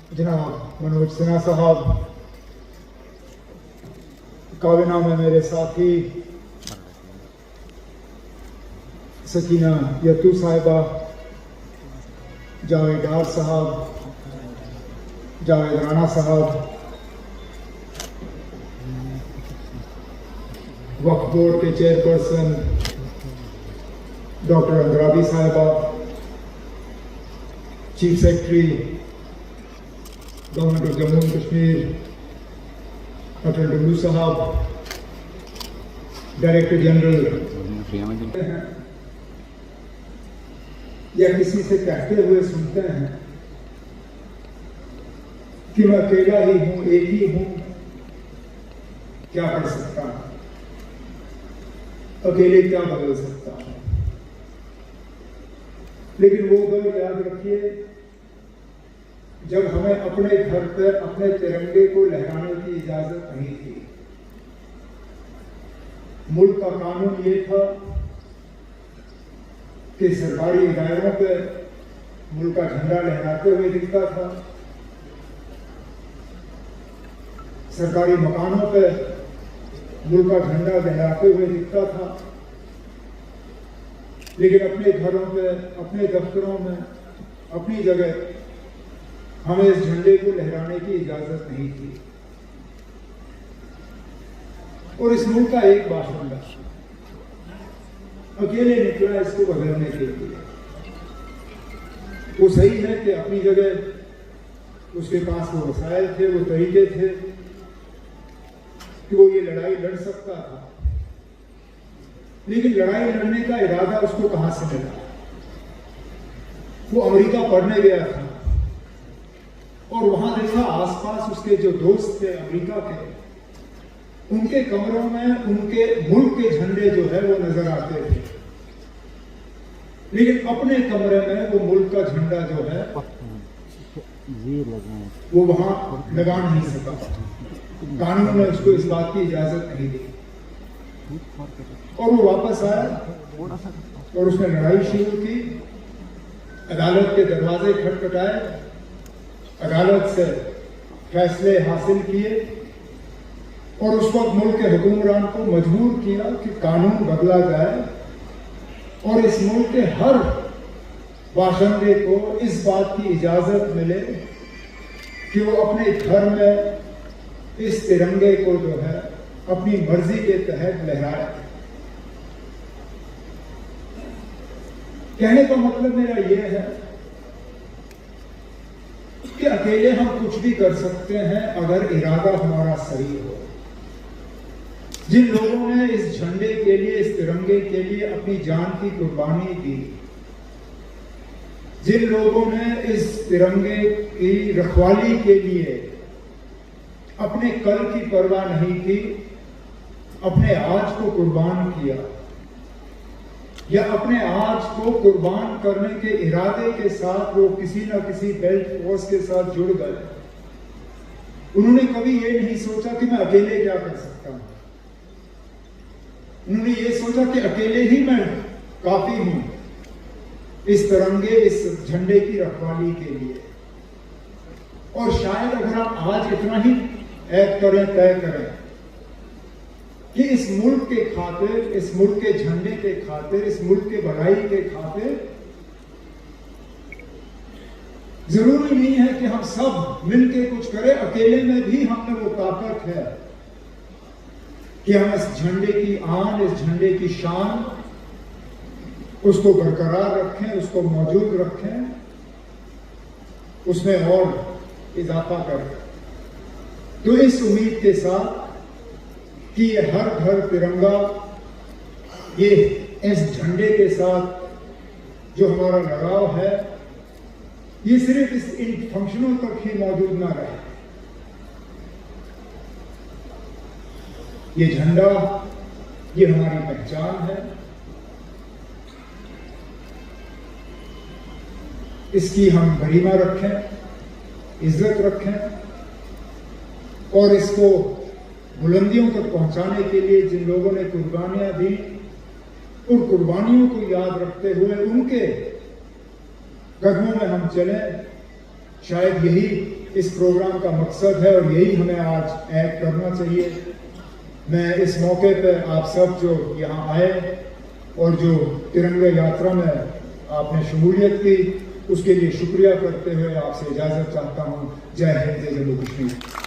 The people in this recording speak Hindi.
जनाब मनोज सिन्हा साहब, काबीना में मेरे साथी सकीना यत्तू साहिबा, जावेद डार साहब, जावेद राणा साहब, वक्फ बोर्ड के चेयरपर्सन डॉक्टर अंद्राबी साहिबा, chief secretary government of Jammu and Kashmir doctor Dulloo साहब, डायरेक्टर जनरल, या किसी से कहते हुए सुनते हैं कि मैं अकेला ही हूं, एक ही हूं, क्या कर सकता हूं, अकेले क्या बदल सकता हूं। लेकिन वो दौर याद रखिए जब हमें अपने घर पर अपने तिरंगे को लहराने की इजाजत नहीं थी। मुल्क का कानून ये था कि सरकारी दायरों पर मुल्क का झंडा लहराते हुए दिखता था, सरकारी मकानों पर मुल्क का झंडा लहराते हुए दिखता था, लेकिन अपने घरों पे, अपने दफ्तरों में, अपनी जगह हमें इस झंडे को लहराने की इजाजत नहीं थी। और इस मुल्क का एक बाशिंदा अकेले निकला इसको बदलने के लिए। वो सही है कि अपनी जगह उसके पास वो वसाइल थे, वो तरीके थे कि वो ये लड़ाई लड़ सकता था, लेकिन लड़ाई लड़ने का इरादा उसको कहां से मिला? वो अमेरिका पढ़ने गया था और वहां देखा आसपास उसके जो दोस्त थे अमेरिका के, उनके कमरों में उनके मुल्क के झंडे जो है वो नजर आते थे, लेकिन अपने कमरे में वो मुल्क का झंडा जो है वो वहां लगा नहीं सका। कानून ने उसको इस बात की इजाजत नहीं दी और वो वापस आया और उसने लड़ाई शुरू की, अदालत के दरवाजे खटखटाए, अदालत से फैसले हासिल किए और उस वक्त मुल्क के हुक्मरान को मजबूर किया कि कानून बदला जाए और इस मुल्क के हर बाशिंदे को इस बात की इजाजत मिले कि वो अपने घर में इस तिरंगे को जो है अपनी मर्जी के तहत लहराए। कहने का मतलब मेरा यह है कि अकेले हम कुछ भी कर सकते हैं अगर इरादा हमारा सही हो। जिन लोगों ने इस झंडे के लिए, इस तिरंगे के लिए अपनी जान की कुर्बानी दी, जिन लोगों ने इस तिरंगे की रखवाली के लिए अपने कल की परवाह नहीं की, अपने आज को कुर्बान किया या अपने आज को कुर्बान करने के इरादे के साथ वो किसी न किसी बेल्ट फोर्स के साथ जुड़ गए, उन्होंने कभी ये नहीं सोचा कि मैं अकेले क्या कर सकता हूं। उन्होंने ये सोचा कि अकेले ही मैं काफी हूं इस तिरंगे, इस झंडे की रखवाली के लिए। और शायद अगर आप आज इतना ही ऐद करें, तय करें कि इस मुल्क के खातिर, इस मुल्क के झंडे के खातिर, इस मुल्क के भलाई के खातिर, जरूरी नहीं है कि हम सब मिलके कुछ करें, अकेले में भी हम में वो ताकत है कि हम इस झंडे की आन, इस झंडे की शान, उसको बरकरार रखें, उसको मौजूद रखें, उसमें और इजाफा करें। तो इस उम्मीद के साथ कि ये हर घर तिरंगा, ये इस झंडे के साथ जो हमारा लगाव है, ये सिर्फ इन फंक्शनों तक ही मौजूद ना रहे। ये झंडा, ये हमारी पहचान है, इसकी हम गरिमा रखें, इज्जत रखें और इसको बुलंदियों तक पहुंचाने के लिए जिन लोगों ने कुर्बानियां दी, उन कुर्बानियों को याद रखते हुए उनके कदमों में हम चलें शायद यही इस प्रोग्राम का मकसद है और यही हमें आज ऐड करना चाहिए। मैं इस मौके पर आप सब जो यहाँ आए और जो तिरंगा यात्रा में आपने शमूलियत की, उसके लिए शुक्रिया करते हुए आपसे इजाज़त चाहता हूँ। जय हिंद, जय जम्मू कश्मीर।